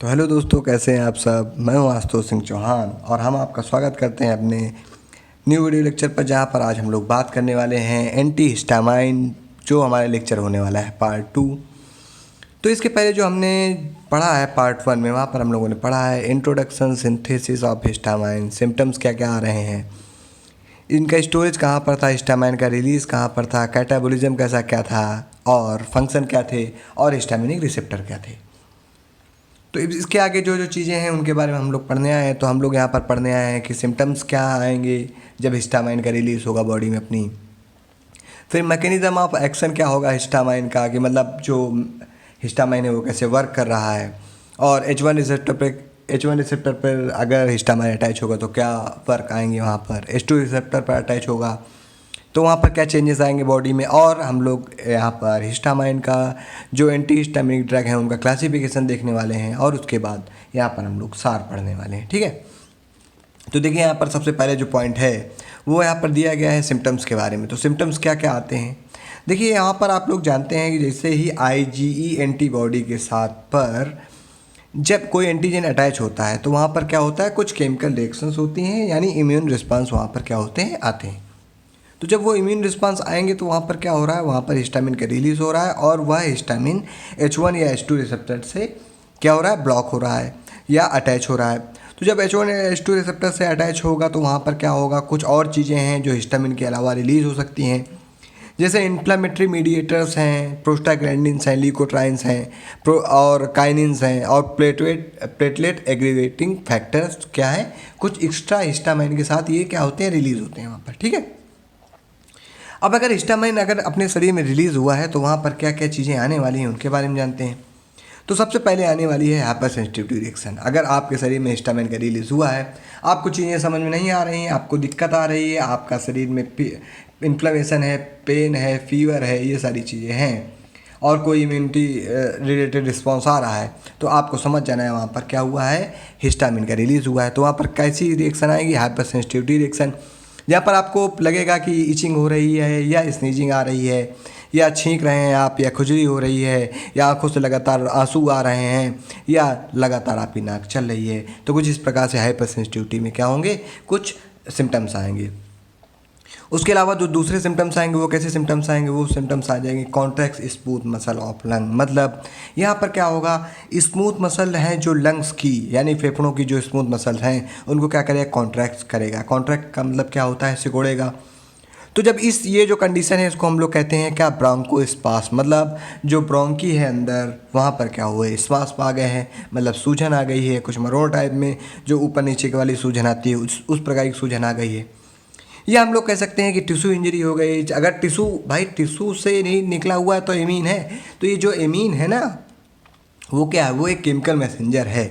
तो हेलो दोस्तों, कैसे हैं आप सब। मैं हूं आशुतोष सिंह चौहान और हम आपका स्वागत करते हैं अपने न्यू वीडियो लेक्चर पर, जहां पर आज हम लोग बात करने वाले हैं एंटी हिस्टामाइन, जो हमारे लेक्चर होने वाला है पार्ट 2। तो इसके पहले जो हमने पढ़ा है पार्ट 1 में, वहाँ पर हम लोगों ने पढ़ा है introduction synthesis of histamine, symptoms क्या क्या आ रहे हैं, इनका स्टोरेज कहाँ पर था, हिस्टामाइन का रिलीज़ कहाँ पर था, कैटाबोलिज्म कैसा क्या था, और फंक्शन क्या थे, और हिस्टामिनिक रिसेप्टर क्या थे। तो इसके आगे जो जो चीज़ें हैं उनके बारे में हम लोग पढ़ने आए हैं। तो हम लोग यहाँ पर पढ़ने आए हैं कि सिम्टम्स क्या आएंगे जब हिस्टामाइन का रिलीज़ होगा बॉडी में अपनी। फिर मैकेनिज़्म ऑफ एक्शन क्या होगा हिस्टामाइन का, कि मतलब जो हिस्टामाइन है वो कैसे वर्क कर रहा है। और एच वन रिसेप्टर पर अगर हिस्टामाइन अटैच होगा तो क्या वर्क आएंगे वहाँ पर। H2 रिसेप्टर पर अटैच होगा तो वहाँ पर क्या चेंजेस आएंगे बॉडी में। और हम लोग यहाँ पर हिस्टामाइन का जो एंटी हिस्टामिनिक ड्रग है उनका क्लासिफिकेशन देखने वाले हैं, और उसके बाद यहाँ पर हम लोग सार पढ़ने वाले हैं। ठीक है, तो देखिए यहाँ पर सबसे पहले जो पॉइंट है वो यहाँ पर दिया गया है सिम्टम्स के बारे में। तो सिम्टम्स क्या क्या आते हैं, देखिए यहाँ पर आप लोग जानते हैं कि जैसे ही IgE एंटीबॉडी के साथ पर जब कोई एंटीजन अटैच होता है तो वहाँ पर क्या होता है, कुछ केमिकल रिएक्शंस होती हैं, यानी इम्यून रिस्पांस वहाँ पर क्या होते हैं, आते हैं। तो जब वो इम्यून रिस्पांस आएंगे तो वहाँ पर क्या हो रहा है, वहाँ पर हिस्टामिन का रिलीज़ हो रहा है, और वह हिस्टामिन H1 या H2 रिसेप्टर से क्या हो रहा है, ब्लॉक हो रहा है या अटैच हो रहा है। तो जब H1 या H2 रिसेप्टर से अटैच होगा तो वहाँ पर क्या होगा, कुछ और चीज़ें हैं जो हिस्टामिन के अलावा रिलीज़ हो सकती हैं, जैसे इन्फ्लामेटरी मीडिएटर्स हैं, प्रोस्टाग्लैंडिन्स हैं, ल्यूकोट्राइन्स हैं, और काइनिन्स हैं, और प्लेटलेट एग्रीगेटिंग फैक्टर्स क्या है, कुछ एक्स्ट्रा हिस्टामाइन के साथ ये क्या होते हैं, रिलीज़ होते हैं वहाँ पर। ठीक है, अब अगर हिस्टामाइन अगर अपने शरीर में रिलीज़ हुआ है तो वहाँ पर क्या क्या चीज़ें आने वाली हैं उनके बारे में जानते हैं। तो सबसे पहले आने वाली है हाइपर सेंसिटिविटी रिएक्शन। अगर आपके शरीर में हिस्टामाइन का रिलीज़ हुआ है, आपको चीज़ें समझ में नहीं आ रही हैं, आपको दिक्कत आ रही है, आपका शरीर में इन्फ्लेमेशन है, पेन है, फीवर है, ये सारी चीज़ें हैं, और कोई इम्यूनिटी रिलेटेड रिस्पॉन्स आ रहा है, तो आपको समझ जाना है वहाँ पर क्या हुआ है, हिस्टामिन का रिलीज़ हुआ है। तो वहाँ पर कैसी रिएक्शन आएगी, हाइपर सेंसिटिविटी रिएक्शन, जहाँ पर आपको लगेगा कि इचिंग हो रही है, या स्नीजिंग आ रही है, या छींक रहे हैं आप, या खुजली हो रही है, या आंखों से लगातार आंसू आ रहे हैं, या लगातार आपकी नाक चल रही है। तो कुछ इस प्रकार से हाइपर सेंसिटिविटी में क्या होंगे, कुछ सिम्टम्स आएंगे। उसके अलावा जो दूसरे सिम्टम्स आएंगे वो कैसे सिम्टम्स आएंगे, वो सिम्टम्स आ जाएंगे contract smooth muscle of lung. मतलब यहाँ पर क्या होगा, स्मूथ मसल हैं जो लंग्स की, यानी फेफड़ों की जो स्मूथ मसल हैं उनको क्या करेगा, कॉन्ट्रैक्ट करेगा। कॉन्ट्रैक्ट का मतलब क्या होता है, सिकोड़ेगा। तो जब ये जो कंडीशन है इसको हम लोग कहते हैं क्या, ब्रोंकोस्पाज्म। मतलब जो ब्रोंकी है अंदर वहाँ पर क्या हुआ है, स्पाज्म आ गए हैं, मतलब सूजन आ गई है, कुछ मरोड़ टाइप में जो ऊपर नीचे की वाली सूजन आती है, उस प्रकार की सूजन आ गई है। या हम लोग कह सकते हैं कि टिश्यू इंजरी हो गई। अगर टिश्यू, भाई टिश्यू से नहीं निकला हुआ है तो एमीन है, तो ये जो एमीन है ना, वो क्या है, वो एक केमिकल मैसेंजर है।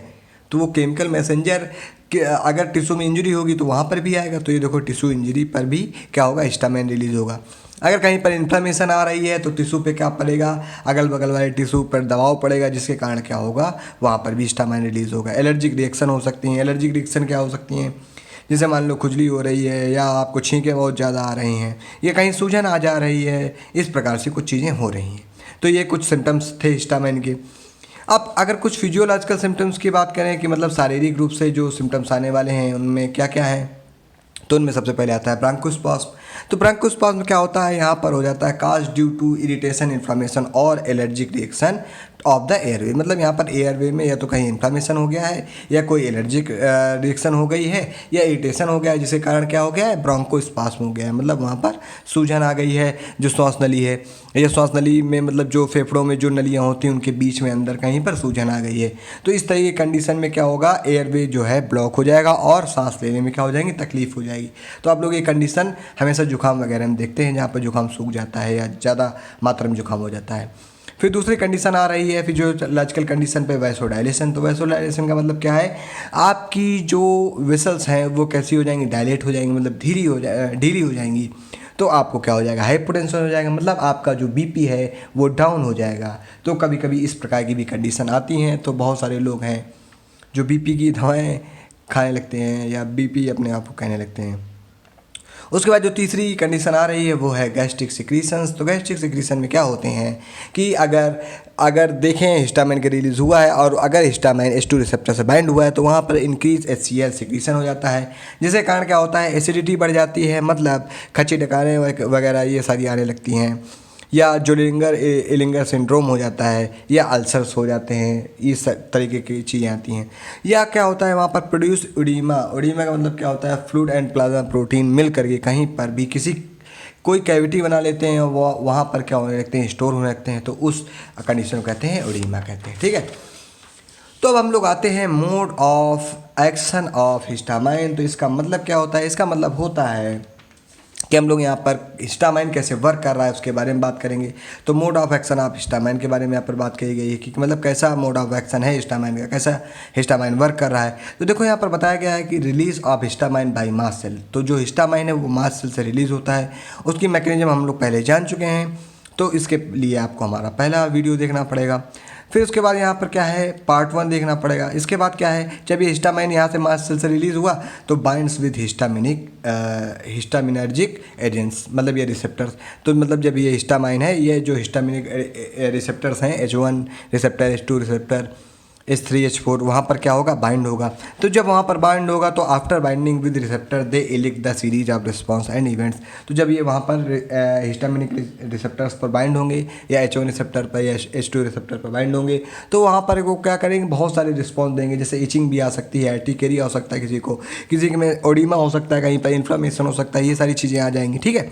तो वो केमिकल मैसेंजर अगर टिश्यू में इंजरी होगी तो वहाँ पर भी आएगा। तो ये देखो, टिश्यू इंजरी पर भी क्या होगा, हिस्टामाइन रिलीज़ होगा। अगर कहीं पर इन्फ्लेमेशन आ रही है तो टिश्यू पे क्या पड़ेगा, अगल बगल वाले टिश्यू पर दबाव पड़ेगा, जिसके कारण क्या होगा, वहाँ पर भी हिस्टामाइन रिलीज़ होगा। एलर्जिक रिएक्शन हो सकती हैं। एलर्जिक रिएक्शन क्या हो सकती हैं, जैसे मान लो खुजली हो रही है, या आपको छींकें बहुत ज़्यादा आ रही हैं, या कहीं सूजन आ जा रही है, इस प्रकार से कुछ चीज़ें हो रही हैं। तो ये कुछ सिम्टम्स थे हिस्टामाइन के। अब अगर कुछ फिजियोलॉजिकल सिम्टम्स की बात करें कि मतलब शारीरिक रूप से जो सिम्टम्स आने वाले हैं उनमें क्या क्या है, तो उनमें सबसे पहले आता है ब्रोंकोस्पाज्म। तो ब्रोंकोस्पाज्म क्या होता है, यहाँ पर हो जाता है cause due to irritation, inflammation और allergic reaction of the airway. मतलब यहाँ पर एयरवे में या तो कहीं इन्फ्लामेशन हो गया है, या कोई एलर्जिक रिएक्शन हो गई है, या इरिटेशन हो गया है, जिसके कारण क्या हो गया है, ब्रोंकोस्पाज्म हो गया है। मतलब वहाँ पर सूजन आ गई है जो श्वास नली है, या श्वास नली में मतलब जो फेफड़ों में जो नलियाँ होती हैं उनके बीच में अंदर कहीं पर सूजन आ गई है। तो इस तरह की कंडीशन में क्या होगा, एयरवे जो है ब्लॉक हो जाएगा और सांस लेने में क्या हो जाएंगी, तकलीफ हो जाएगी। तो आप लोग ये कंडीशन हमेशा जुकाम वगैरह में देखते हैं, जहाँ पर जुकाम सूख जाता है या ज़्यादा मात्रा में जुकाम हो जाता है। फिर दूसरी कंडीशन आ रही है फिजियोलॉजिकल कंडीशन पे, वैसोडाइलेशन। तो वैसोडाइलेशन का मतलब क्या है, आपकी जो वेसल्स हैं वो कैसी हो जाएंगी, डायलेट हो जाएंगी, मतलब ढीली हो जाएंगी। तो आपको क्या हो जाएगा, हाइपोटेंशन हो जाएगा, मतलब आपका जो बीपी है वो डाउन हो जाएगा। तो कभी कभी इस प्रकार की भी कंडीशन आती हैं। तो बहुत सारे लोग हैं जो बीपी की दवाएं खाने लगते हैं, या बीपी अपने आप को कहने लगते हैं। उसके बाद जो तीसरी कंडीशन आ रही है वो है गैस्ट्रिक सिक्रीशंस। तो गैस्ट्रिक सिक्रीशन में क्या होते हैं कि अगर अगर देखें हिस्टामाइन के रिलीज़ हुआ है और अगर हिस्टामाइन H2 रिसेप्टर से बाइंड हुआ है तो वहाँ पर इंक्रीज HCl सिक्रीशन हो जाता है, जिसके कारण क्या होता है एसिडिटी बढ़ जाती है, मतलब खच्ची डकारें वगैरह ये सारी आने लगती हैं, या जो इलिंगर सिंड्रोम हो जाता है, या अल्सर्स हो जाते हैं, इस तरीके की चीज़ें आती हैं। या क्या होता है वहाँ पर प्रोड्यूस उडीमा का मतलब क्या होता है फ्लूइड एंड प्लाज्मा प्रोटीन मिल करके कहीं पर भी कोई कैविटी बना लेते हैं, वो वहाँ पर क्या होने लगते हैं स्टोर होने लगते हैं, तो उस कंडीशन को कहते हैं उडीमा कहते हैं। ठीक है, तो अब हम लोग आते हैं mode of action of histamine. तो इसका मतलब क्या होता है, इसका मतलब होता है कि हम लोग यहाँ पर हिस्टामाइन कैसे वर्क कर रहा है उसके बारे में बात करेंगे। तो mode of action of histamine के बारे में यहाँ पर बात कही गई है कि मतलब कैसा मोड ऑफ एक्शन है हिस्टामाइन का, कैसा हिस्टामाइन वर्क कर रहा है। तो देखो यहाँ पर बताया गया है कि release of histamine by mast cell. तो जो हिस्टामाइन है वो मास्ट सेल से रिलीज़ होता है, उसकी मैकेनिज्म हम लोग पहले जान चुके हैं, तो इसके लिए आपको हमारा पहला वीडियो देखना पड़ेगा। फिर उसके बाद यहाँ पर क्या है पार्ट 1 देखना पड़ेगा। इसके बाद क्या है, जब ये हिस्टामाइन यहाँ से मास्ट सेल से रिलीज़ हुआ तो बाइंड्स विद हिस्टामिनर्जिक एजेंट्स, मतलब ये रिसेप्टर्स। तो मतलब जब ये हिस्टामाइन है, ये जो हिस्टामिनिक रिसेप्टर्स हैं H1 receptor, H2 receptor, H3 H4, वहाँ पर क्या होगा बाइंड होगा। तो जब वहाँ पर बाइंड होगा तो after binding with receptor they iliac the series of response and events. तो जब ये वहाँ पर हिस्टामिनिक रिसेप्टर्स पर बाइंड होंगे या H1 रिसेप्टर पर या H2 रिसेप्टर पर बाइंड होंगे तो वहाँ पर वो क्या करेंगे बहुत सारे रिस्पॉन्स देंगे, जैसे इचिंग भी आ सकती है, अर्टिकेरिया हो सकता है किसी में ओडिमा हो सकता है, कहीं पर इन्फ्लामेशन हो सकता है, ये सारी चीज़ें आ जाएंगी। ठीक है,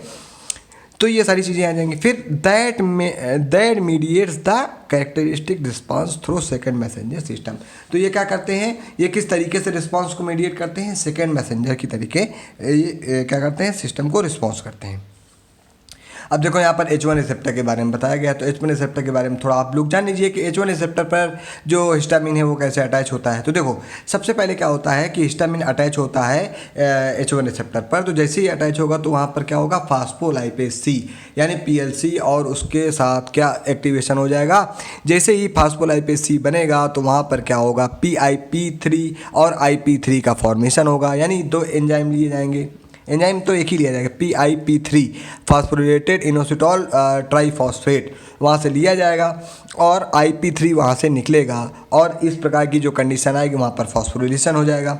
तो ये सारी चीज़ें आ जाएंगी। फिर that mediates the characteristic response through second messenger system. तो ये क्या करते हैं, ये किस तरीके से रिस्पांस को मीडिएट करते हैं, सेकंड मैसेंजर की तरीके ये क्या करते हैं सिस्टम को रिस्पॉन्स करते हैं। अब देखो यहाँ पर H1 रिसेप्टर के बारे में बताया गया, तो H1 रिसेप्टर के बारे में थोड़ा आप लोग जान लीजिए कि H1 रिसेप्टर पर जो हिस्टामिन है वो कैसे अटैच होता है। तो देखो सबसे पहले क्या होता है कि हिस्टामिन अटैच होता है H1 रिसेप्टर पर, तो जैसे ही अटैच होगा तो वहाँ पर क्या होगा फास्फोलाइपेज C यानी PLC, और उसके साथ क्या एक्टिवेशन हो जाएगा। जैसे ही फास्फोलाइपेज C बनेगा तो वहाँ पर क्या होगा PIP3 और IP3 का फॉर्मेशन होगा, यानी दो एंजाइम लिए जाएंगे। एंजाइम तो एक ही लिया जाएगा PIP3 फास्फोरिलेटेड इनोसिटॉल ट्राईफॉस्फेट वहाँ से लिया जाएगा और IP3 वहाँ से निकलेगा, और इस प्रकार की जो कंडीशन आएगी वहाँ पर फॉस्फोरिलेशन हो जाएगा।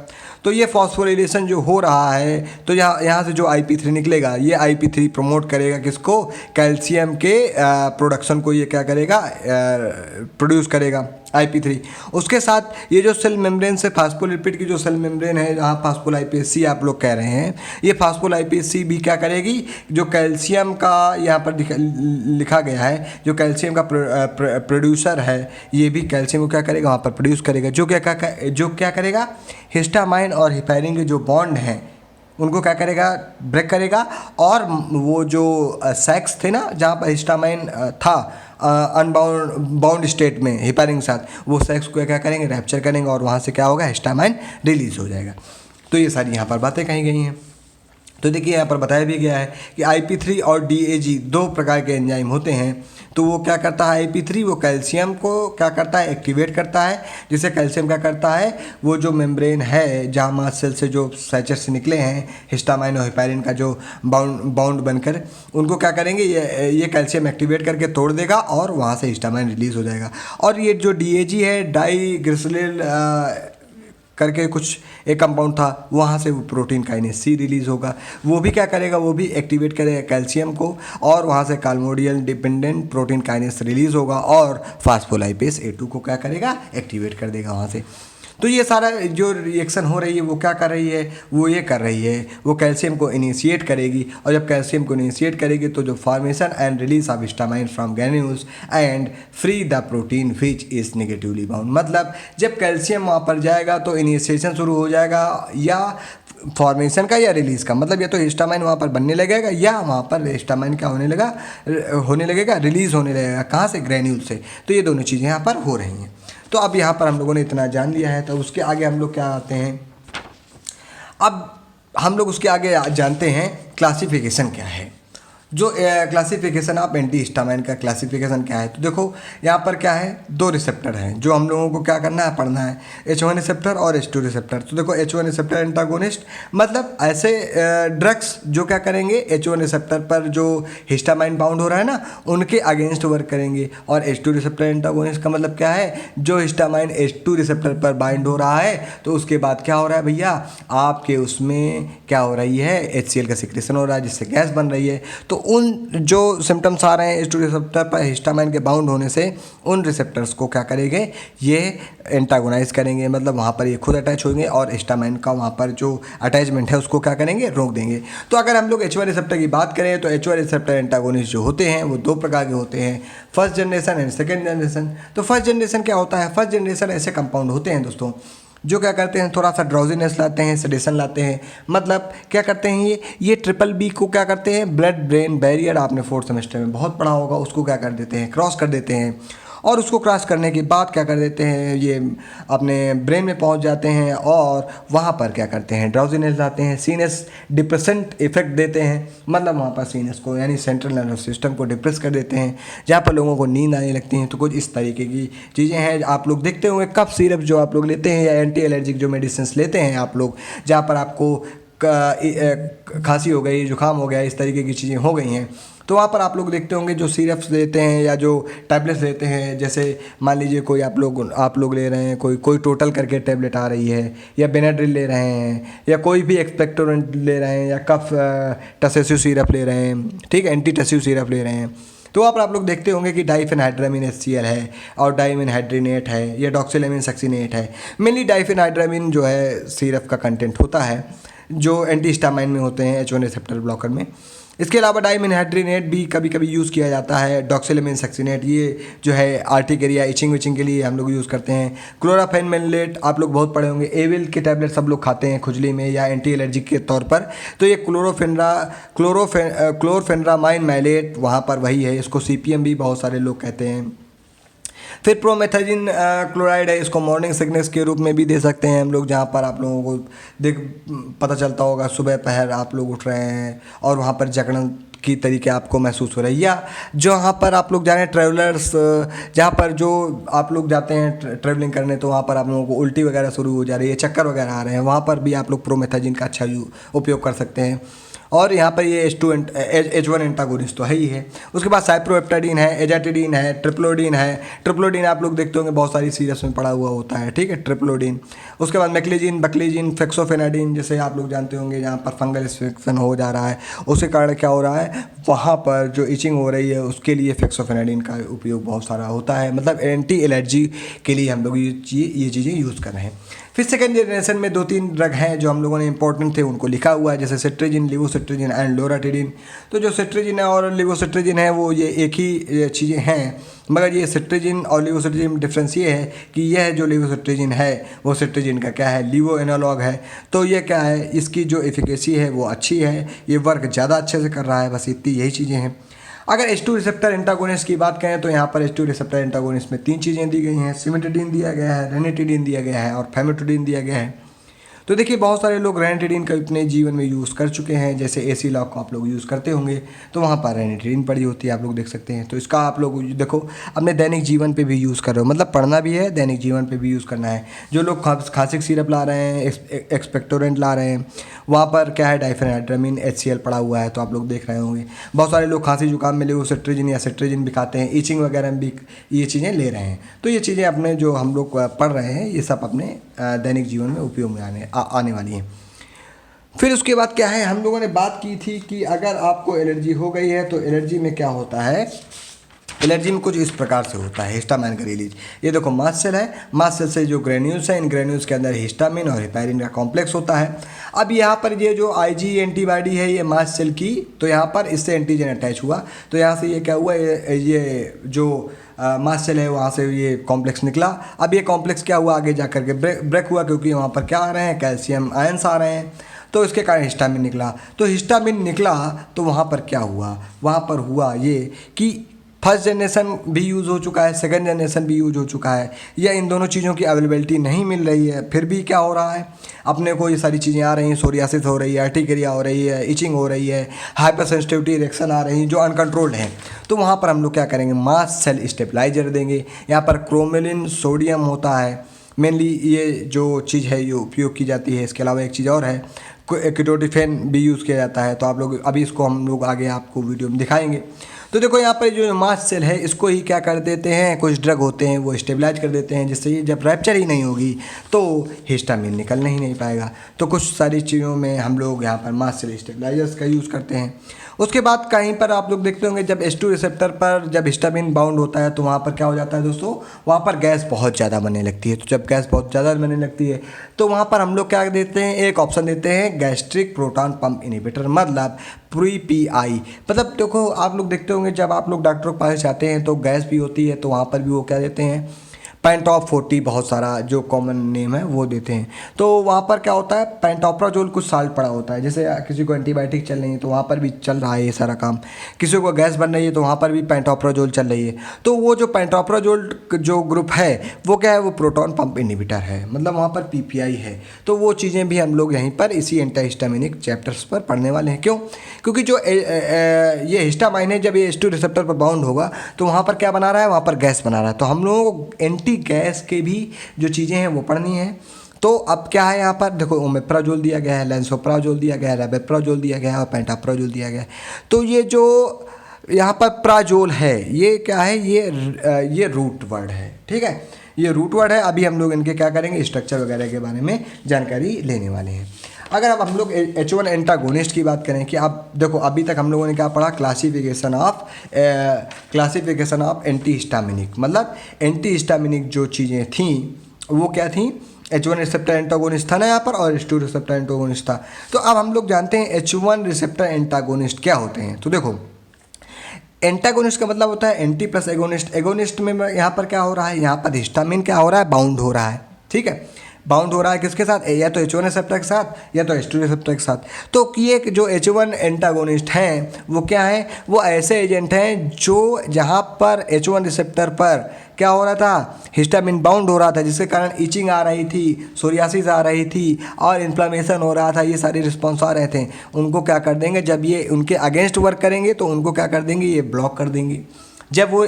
तो ये फॉस्फोरिलेशन जो हो रहा है तो यहाँ से जो IP3 निकलेगा ये IP3 प्रमोट करेगा किसको, कैल्शियम के प्रोडक्शन को ये क्या करेगा प्रोड्यूस करेगा IP3। उसके साथ ये जो सेल मेम्ब्रेन से फास्फोलिपिड की जो सेल मेम्ब्रेन है जहाँ फास्फोलाइपेज C आप लोग कह रहे हैं, ये फास्फोलाइपेज C भी क्या करेगी, जो कैल्शियम का यहाँ पर लिखा गया है जो कैल्शियम का प्रोड्यूसर है, ये भी कैल्शियम को क्या करेगा वहाँ पर प्रोड्यूस करेगा, जो क्या करेगा हिस्टामाइन और हिपैरिन के जो बॉन्ड हैं उनको क्या करेगा ब्रेक करेगा, और वो जो सेक्स थे ना जहाँ पर हिस्टामाइन था बाउंड स्टेट में हिपैरिन के साथ, वो सेक्स को क्या करेंगे रैप्चर करेंगे और वहाँ से क्या होगा हिस्टामाइन रिलीज हो जाएगा। तो ये सारी यहाँ पर बातें कही गई हैं। तो देखिए यहाँ पर बताया भी गया है कि IP3 और DAG दो प्रकार के एंजाइम होते हैं। तो वो क्या करता है IP3 वो कैल्शियम को क्या करता है एक्टिवेट करता है, जिससे कैल्शियम क्या करता है वो जो मेम्ब्रेन है जहाँ मास्ट सेल से जो सैचर से निकले हैं हिस्टामाइन और हिपैरिन का जो बाउंड बनकर उनको क्या करेंगे ये कैल्शियम एक्टिवेट करके तोड़ देगा और वहाँ से हिस्टामाइन रिलीज़ हो जाएगा। और ये जो DAG है डाईग्लिसराइल करके कुछ एक कंपाउंड था वहाँ से वो प्रोटीन काइनेज C रिलीज़ होगा, वो भी क्या करेगा वो भी एक्टिवेट करेगा कैल्शियम को और वहाँ से कार्बोडियल डिपेंडेंट प्रोटीन काइनेज रिलीज़ होगा और फास्फोलाइपेज A2 को क्या करेगा एक्टिवेट कर देगा वहाँ से। तो ये सारा जो रिएक्शन हो रही है वो क्या कर रही है, वो ये कर रही है वो कैल्शियम को इनिशिएट करेगी, और जब कैल्शियम को इनिशिएट करेगी तो जो formation and release of histamine from granules and free the protein which is negatively bound. मतलब जब कैल्शियम वहाँ पर जाएगा तो इनिशिएशन शुरू हो जाएगा या फॉर्मेशन का या रिलीज़ का, मतलब या तो हिस्टामाइन वहाँ पर बनने लगेगा या वहाँ पर हिस्टामाइन क्या होने लगेगा रिलीज़ होने लगेगा, कहाँ से ग्रैन्यूल से। तो ये दोनों चीज़ें यहाँ पर हो रही हैं। तो अब यहाँ पर हम लोगों ने इतना जान लिया है, तो उसके आगे हम लोग क्या आते हैं, अब हम लोग उसके आगे जानते हैं क्लासिफिकेशन क्या है। जो क्लासिफिकेशन ऑफ एंटी हिस्टामाइन का क्लासिफिकेशन क्या है, तो देखो यहाँ पर क्या है, दो रिसेप्टर हैं जो हम लोगों को क्या करना है, पढ़ना है, H1 रिसेप्टर और H2 रिसेप्टर। तो देखो H1 रिसेप्टर एंटागोनिस्ट मतलब ऐसे ड्रग्स जो क्या करेंगे, H1 रिसेप्टर पर जो हिस्टामाइन बाउंड हो रहा है ना, उनके अगेंस्ट वर्क करेंगे। और H2 रिसेप्टर एंटागोनिस्ट का मतलब क्या है, जो हिस्टामाइन H2 रिसेप्टर पर बाइंड हो रहा है तो उसके बाद क्या हो रहा है भैया, आपके उसमें क्या हो रही है, HCl का सिक्रेशन हो रहा है जिससे गैस बन रही है। तो उन जो सिम्टम्स आ रहे हैं H2 रिसेप्टर पर हिस्टामाइन के बाउंड होने से, उन रिसेप्टर्स को क्या करेंगे, ये एंटागोनाइज करेंगे, मतलब वहाँ पर ये खुद अटैच होंगे और हिस्टामाइन का वहाँ पर जो अटैचमेंट है उसको क्या करेंगे, रोक देंगे। तो अगर हम लोग H1 रिसेप्टर की बात करें तो H1 रिसेप्टर एंटागोनिस्ट जो होते हैं वो दो प्रकार के होते हैं, first generation and second generation. तो फर्स्ट जनरेशन क्या होता है, फर्स्ट जनरेशन ऐसे कंपाउंड होते हैं दोस्तों जो क्या करते हैं, थोड़ा सा ड्राउजीनेस लाते हैं, सेडेशन लाते हैं। मतलब क्या करते हैं, ये ट्रिपल बी को क्या करते हैं, ब्लड ब्रेन बैरियर, आपने फोर्थ सेमेस्टर में बहुत पढ़ा होगा, उसको क्या कर देते हैं, क्रॉस कर देते हैं। और उसको क्रॉस करने के बाद क्या कर देते हैं, ये अपने ब्रेन में पहुंच जाते हैं और वहाँ पर क्या करते हैं, ड्राउजीनेस लाते हैं, सीनेस डिप्रेसेंट इफेक्ट देते हैं। मतलब वहाँ पर सीनेस को यानी सेंट्रल नर्वस सिस्टम को डिप्रेस कर देते हैं, जहाँ पर लोगों को नींद आने लगती है। तो कुछ इस तरीके की चीज़ें हैं। आप लोग देखते होंगे कफ सिरप जो आप लोग लेते हैं या एंटी एलर्जिक जो मेडिसिन लेते हैं आप लोग, जहाँ पर आपको खांसी हो गई, जुकाम हो गया, इस तरीके की चीज़ें हो गई हैं, तो वहाँ पर आप लोग देखते होंगे जो सिरप्स लेते हैं या जो टैबलेट्स लेते हैं, जैसे मान लीजिए कोई आप लोग ले रहे हैं, कोई टोटल करके टैबलेट आ रही है, या बेनाड्रिल ले रहे हैं, या कोई भी एक्सपेक्टोरेंट ले रहे हैं, या कफ टसेसिव सिरप ले रहे हैं, ठीक है, एंटी टसेसिव सिरप ले रहे हैं। तो वहाँ पर आप लोग देखते होंगे कि डाइफेनहाइड्रामिन HCl है और डाइमिनहाइड्रेनेट है या डॉक्सिलेमिन सक्सिनेट है। मेनली डाइफेनहाइड्रामिन जो है सिरप का कंटेंट होता है जो एंटी हिस्टामाइन में होते हैं, H1 रिसेप्टर ब्लॉकर में। इसके अलावा डाइमिनहाइड्रेनेट भी कभी कभी यूज़ किया जाता है। डॉक्सिलेमिन सक्सिनेट ये जो है आर्टिकेरिया, इचिंग विचिंग के लिए हम लोग यूज़ करते हैं। क्लोराफेनमेलेट आप लोग बहुत पढ़े होंगे, एविल के टैबलेट सब लोग खाते हैं खुजली में या एंटी एलर्जिक के तौर पर। तो ये क्लोरफेनरामाइन मैलेट वहाँ पर वही है, इसको CPM भी बहुत सारे लोग कहते हैं। फिर प्रोमेथाजिन क्लोराइड है, इसको मॉर्निंग सिकनेस के रूप में भी दे सकते हैं हम लोग, जहाँ पर आप लोगों को पता चलता होगा सुबह पहर आप लोग उठ रहे हैं और वहाँ पर जकड़न की तरीके आपको महसूस हो रही है, या जहाँ पर आप लोग जा रहे हैं ट्रैवलर्स, जहाँ पर जो आप लोग जाते हैं ट्रैवलिंग करने, तो वहाँ पर आप लोगों को उल्टी वगैरह शुरू हो जा रही है, चक्कर वगैरह आ रहे हैं, वहाँ पर भी आप लोग प्रोमेथाजिन का अच्छा उपयोग कर सकते हैं। और यहाँ पर ये H1 एंटागोनिस्ट तो है ही है। उसके बाद साइप्रोहेप्टाडीन है, एजाटिडीन है, ट्रिप्लोडीन है। ट्रिप्लोडीन आप लोग देखते होंगे बहुत सारी सीरियस में पड़ा हुआ होता है, ठीक है, ट्रिप्लोडीन। उसके बाद मैक्लीजिन, बक्लीजिन, फेक्सोफेनाडिन, जैसे आप लोग जानते होंगे जहाँ पर फंगल इन्फेक्शन हो जा रहा है, उसके कारण क्या हो रहा है, वहाँ पर जो इचिंग हो रही है उसके लिए फेक्सोफेनाडिन का उपयोग बहुत सारा होता है। मतलब एंटी एलर्जी के लिए हम लोग ये चीज़ें यूज़ कर रहे हैं। फिर सेकेंड जनरेशन में 2-3 ड्रग हैं जो हम लोगों ने इंपॉर्टेंट थे उनको लिखा हुआ है, जैसे सेट्रिजिन, लिवोसेट्रिजिन एंड लोराटिडिन। तो जो सेट्रिजिन है और लिवोसेट्रिजिन है वो ये एक ही चीज़ें हैं, मगर ये सेट्रिजिन और लिवोसेट्रिजिन में डिफरेंस ये है कि यह जो लिवोसेट्रिजिन है वो सेट्रिजिन का क्या है, लिवो एनालॉग है। तो ये क्या है, इसकी जो एफिकेसी है वो अच्छी है, ये वर्क ज़्यादा अच्छे से कर रहा है, बस इतनी यही चीज़ें हैं। अगर H2 रिसेप्टर एंटागोनिस्ट की बात करें तो यहाँ पर H2 रिसेप्टर एंटागोनिस्ट में 3 चीज़ें दी गई हैं, सिमेटिडीन दिया गया है, रेनिटिडीन दिया गया है और फैमेटिडीन दिया गया है। तो देखिए बहुत सारे लोग रेनिटिडीन का अपने जीवन में यूज़ कर चुके हैं, जैसे AC लॉक को आप लोग यूज़ करते होंगे तो वहाँ पर रेनिटिडीन पड़ी होती है, आप लोग देख सकते हैं। तो इसका आप लोग देखो अपने दैनिक जीवन पे भी यूज़ कर रहे हो, मतलब पढ़ना भी है, दैनिक जीवन पे भी यूज़ करना है। जो लोग खांसी का सिरप ला रहे हैं, एक्सपेक्टोरेंट ला रहे हैं, वहाँ पर क्या है, डाइफेनहाइड्रामिन HCl पड़ा हुआ है, तो आप लोग देख रहे होंगे। बहुत सारे लोग खांसी जुकाम में लिवोसेट्रिजिन या सेट्रिजिन भी खाते हैं, इचिंग वगैरह में भी ये चीज़ें ले रहे हैं। तो ये चीज़ें अपने जो हम लोग पढ़ रहे हैं ये सब अपने दैनिक जीवन में उपयोग में आने वाली हैं। फिर उसके बाद क्या है, हम लोगों ने बात की थी कि अगर आपको एलर्जी हो गई है तो एलर्जी में क्या होता है, एलर्जी में कुछ इस प्रकार से होता है, हिस्टामाइन का रिलीज। ये देखो मास्ट सेल है, मास्ट सेल से जो ग्रेन्यूल्स हैं, इन ग्रेन्यूल्स के अंदर हिस्टामिन और हेपेरिन का कॉम्प्लेक्स होता है। अब यहाँ पर ये जो IG एंटीबॉडी है ये मास्ट सेल की, तो यहाँ पर इससे एंटीजन अटैच हुआ, तो यहाँ से ये क्या हुआ, ये जो मास्ट सेल है वहाँ से ये कॉम्प्लेक्स निकला। अब ये कॉम्प्लेक्स क्या हुआ, आगे जा करके ब्रेक हुआ, क्योंकि वहाँ पर क्या आ रहे हैं, कैल्शियम आयंस आ रहे हैं, तो इसके कारण हिस्टामिन निकला। तो हिस्टामिन निकला तो वहाँ पर क्या हुआ, वहाँ पर हुआ ये कि फर्स्ट जनरेशन भी यूज़ हो चुका है, सेकंड जनरेशन भी यूज हो चुका है, या इन दोनों चीज़ों की अवेलेबिलिटी नहीं मिल रही है, फिर भी क्या हो रहा है, अपने को ये सारी चीज़ें आ रही हैं, सोरियासिस हो रही है, अर्टिकेरिया हो रही है, इचिंग हो रही है, हाइपर सेंसिटिविटी रिएक्शन आ रही हैं जो अनकंट्रोल्ड हैं। तो वहाँ पर हम लोग क्या करेंगे, मास्ट सेल स्टेबलाइजर देंगे। यहाँ पर क्रोमेलिन सोडियम होता है मेनली, ये जो चीज़ है ये उपयोग की जाती है। इसके अलावा एक चीज़ और है, कीटोटिफेन भी यूज़ किया जाता है। तो आप लोग अभी इसको हम लोग आगे आपको वीडियो में दिखाएंगे। तो देखो यहाँ पर जो मास्ट सेल है इसको ही क्या कर देते हैं, कुछ ड्रग होते हैं वो स्टेबलाइज कर देते हैं, जिससे ये जब रैप्चर ही नहीं होगी तो हिस्टामिन निकल नहीं पाएगा। तो कुछ सारी चीज़ों में हम लोग यहाँ पर मास्ट सेल स्टेबलाइजर्स का यूज़ करते हैं। उसके बाद कहीं पर आप लोग देखते होंगे जब H2 रिसेप्टर पर जब हिस्टामिन बाउंड होता है तो वहाँ पर क्या हो जाता है दोस्तों, वहाँ पर गैस बहुत ज़्यादा बनने लगती है। तो जब गैस बहुत ज़्यादा बनने लगती है तो वहाँ पर हम लोग क्या देते हैं, एक ऑप्शन देते हैं गैस्ट्रिक प्रोटॉन पंप इनहिबिटर, मतलब PPI। मतलब देखो आप लोग देखते होंगे जब आप लोग डॉक्टर के पास जाते हैं तो गैस भी होती है, तो वहाँ पर भी वो क्या देते हैं, पेंटॉप 40, बहुत सारा जो कॉमन नेम है वो देते हैं। तो वहाँ पर क्या होता है, पेंटोप्राजोल कुछ साल्ट पड़ा होता है। जैसे किसी को एंटीबायोटिक चल रही है तो वहाँ पर भी चल रहा है ये सारा काम, किसी को गैस बन रही है तो वहाँ पर भी पेंटोप्राजोल चल रही है। तो वो जो पेंटोप्राजोल जो ग्रुप है वो क्या है, वो प्रोटॉन पंप इनहिबिटर है, मतलब वहाँ पर PPI है। तो वो चीज़ें भी हम लोग यहीं पर इसी एंटीहिस्टामिनिक चैप्टर्स पर पढ़ने वाले हैं। क्यों, क्योंकि जो ये हिस्टामाइन है जब ये H2 रिसेप्टर पर बाउंड होगा तो वहाँ पर क्या बना रहा है, वहाँ पर गैस बना रहा है। तो हम लोगों को एंटी गैस के भी जो चीज़ें हैं वो पढ़नी है। तो अब क्या है, यहाँ पर देखो ओमेप्राजोल दिया गया है, लेंसोप्राजोल दिया गया है, रैबेप्राजोल दिया गया है और पेंटाप्राजोल दिया गया है। तो ये जो यहाँ पर प्राजोल है ये क्या है, ये रूट वर्ड है, ठीक है, ये रूट वर्ड है। अभी हम लोग इनके क्या करेंगे, स्ट्रक्चर वगैरह के बारे में जानकारी लेने वाले हैं। अगर अब हम लोग H1 एंटागोनिस्ट की बात करें कि आप देखो अभी तक हम लोगों ने क्या पढ़ा, क्लासिफिकेशन ऑफ एंटी हिस्टामिनिक, मतलब एंटी हिस्टामिनिक जो चीज़ें थी वो क्या थी, H1 रिसेप्टर एंटागोनिस्ट था ना यहाँ पर, और H2 रिसेप्टर एंटागोनिस्ट था। तो अब हम लोग जानते हैं H1 रिसेप्टर एंटागोनिस्ट क्या होते हैं। तो देखो एंटागोनिस्ट का मतलब होता है एंटी प्लस एगोनिस्ट। एगोनिस्ट में यहाँ पर क्या हो रहा है, यहाँ पर हिस्टामिन क्या हो रहा है, बाउंड हो रहा है, ठीक है, बाउंड हो रहा है किसके साथ, या तो H1 रिसेप्टर के साथ या तो H2 रिसेप्टर के साथ। तो ये जो H1 एंटागोनिस्ट हैं वो क्या है, वो ऐसे एजेंट हैं जो जहाँ पर H1 रिसेप्टर पर क्या हो रहा था, हिस्टामिन बाउंड हो रहा था, जिसके कारण इचिंग आ रही थी, सोरियासिस आ रही थी और इन्फ्लामेशन हो रहा था, ये सारे रिस्पॉन्स आ रहे थे। उनको क्या कर देंगे, जब ये उनके अगेंस्ट वर्क करेंगे तो उनको क्या कर देंगे, ये ब्लॉक कर देंगे। जब वो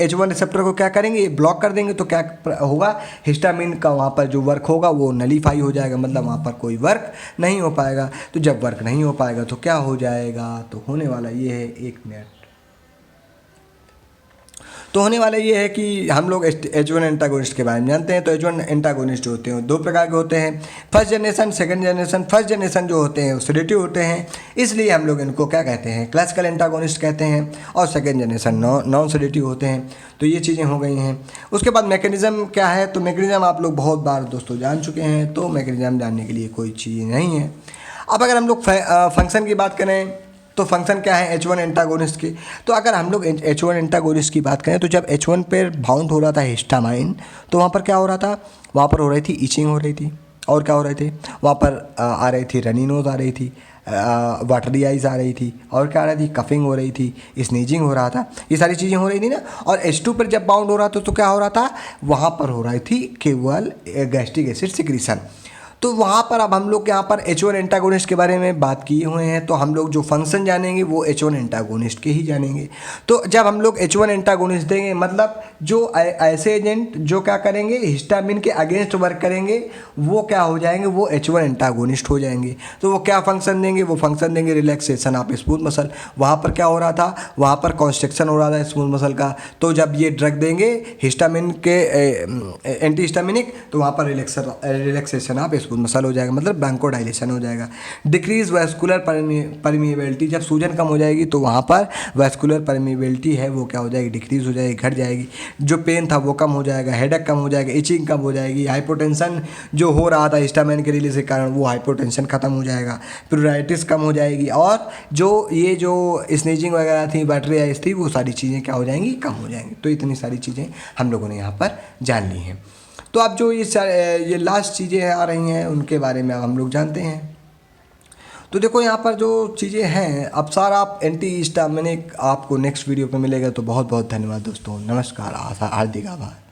H1 रिसेप्टर को क्या करेंगे, ये ब्लॉक कर देंगे तो क्या होगा, हिस्टामिन का वहाँ पर जो वर्क होगा वो नलीफाई हो जाएगा, मतलब वहाँ पर कोई वर्क नहीं हो पाएगा। तो जब वर्क नहीं हो पाएगा तो क्या हो जाएगा, तो होने वाला ये है, एक मिनट, तो होने वाला ये है कि हम लोग H1 एंटागोनिस्ट के बारे में जानते हैं। तो H1 एंटागोनिस्ट जो होते हैं दो प्रकार के होते हैं, first generation, second generation. First generation जो होते हैं वो सेडेटिव होते हैं, इसलिए हम लोग इनको क्या कहते हैं, क्लासिकल एंटागोनिस्ट कहते हैं, और सेकंड जनरेशन नॉन सेडेटिव होते हैं। तो ये चीज़ें हो गई हैं। उसके बाद मैकेनिज़्म क्या है, तो मैकेनिज़्म आप लोग बहुत बार दोस्तों जान चुके हैं, तो मैकेनिज़्म जानने के लिए कोई चीज़ नहीं है। अब अगर हम लोग फंक्शन की बात करें तो फंक्शन क्या है H1 एंटागोनिस्ट की, तो अगर हम लोग H1 एंटागोनिस्ट की बात करें तो जब H1 पर बाउंड हो रहा था हिस्टामाइन तो वहाँ पर क्या हो रहा था, वहाँ पर हो रही थी इचिंग हो रही थी, और क्या हो रहे थे वहाँ पर आ रही थी रनी नोज आ रही थी, वाटरी आइज आ रही थी, और क्या आ रही थी, कफिंग हो रही थी, स्नीजिंग हो रहा था, ये सारी चीज़ें हो रही थी ना। और H2 पर जब बाउंड हो रहा था तो क्या हो रहा था, वहाँ पर हो रही थी केवल गैस्ट्रिक एसिड सिक्रीशन। तो वहाँ पर अब हम लोग यहाँ पर H1 एंटागोनिस्ट के बारे में बात किए हुए हैं, तो हम लोग जो फंक्शन जानेंगे वो H1 एंटागोनिस्ट के ही जानेंगे। तो जब हम लोग H1 एंटागोनिस्ट देंगे, मतलब जो ऐसे एजेंट जो क्या करेंगे, हिस्टामिन के अगेंस्ट वर्क करेंगे, वो क्या हो जाएंगे, वो H1 एंटागोनिस्ट हो जाएंगे। तो वो क्या फंक्शन देंगे, वो फंक्शन देंगे रिलैक्सेशन ऑफ स्मूथ मसल। वहाँ पर क्या हो रहा था, वहाँ पर कॉन्स्ट्रिक्शन हो रहा था स्मूथ मसल का, तो जब ये ड्रग देंगे हिस्टामिन के एंटी हिस्टामिनिक, तो वहाँ पर रिलैक्सेशन ऑफ स्मूथ मसल हो जाएगा, मतलब ब्रांकोडाइलेशन हो जाएगा। डिक्रीज वैस्कुलर परमिएबिलिटी, जब सूजन कम हो जाएगी तो वहाँ पर वैस्कुलर परमिएबिलिटी है वो क्या हो जाएगी, डिक्रीज हो जाएगी, घट जाएगी। जो पेन था वो कम हो जाएगा, हेडेक कम हो जाएगा, इचिंग कम हो जाएगी, हाइपोटेंशन जो हो रहा था हिस्टामिन के रिलीज के कारण वो हाइपोटेंशन खत्म हो जाएगा, प्यूराइटिस कम हो जाएगी, और जो ये जो स्नीजिंग वगैरह थी, बैटरी आइस थी, वो सारी चीज़ें क्या हो जाएंगी, कम हो जाएंगी। तो इतनी सारी चीज़ें हम लोगों ने यहाँ पर जान ली हैं। तो अब जो ये लास्ट चीज़ें आ रही हैं उनके बारे में अब हम लोग जानते हैं। तो देखो यहाँ पर जो चीज़ें हैं, अब सारा आप एंटी हिस्टामिनिक आपको नेक्स्ट वीडियो पे मिलेगा। तो बहुत बहुत धन्यवाद दोस्तों, नमस्कार, हार्दिक आभार।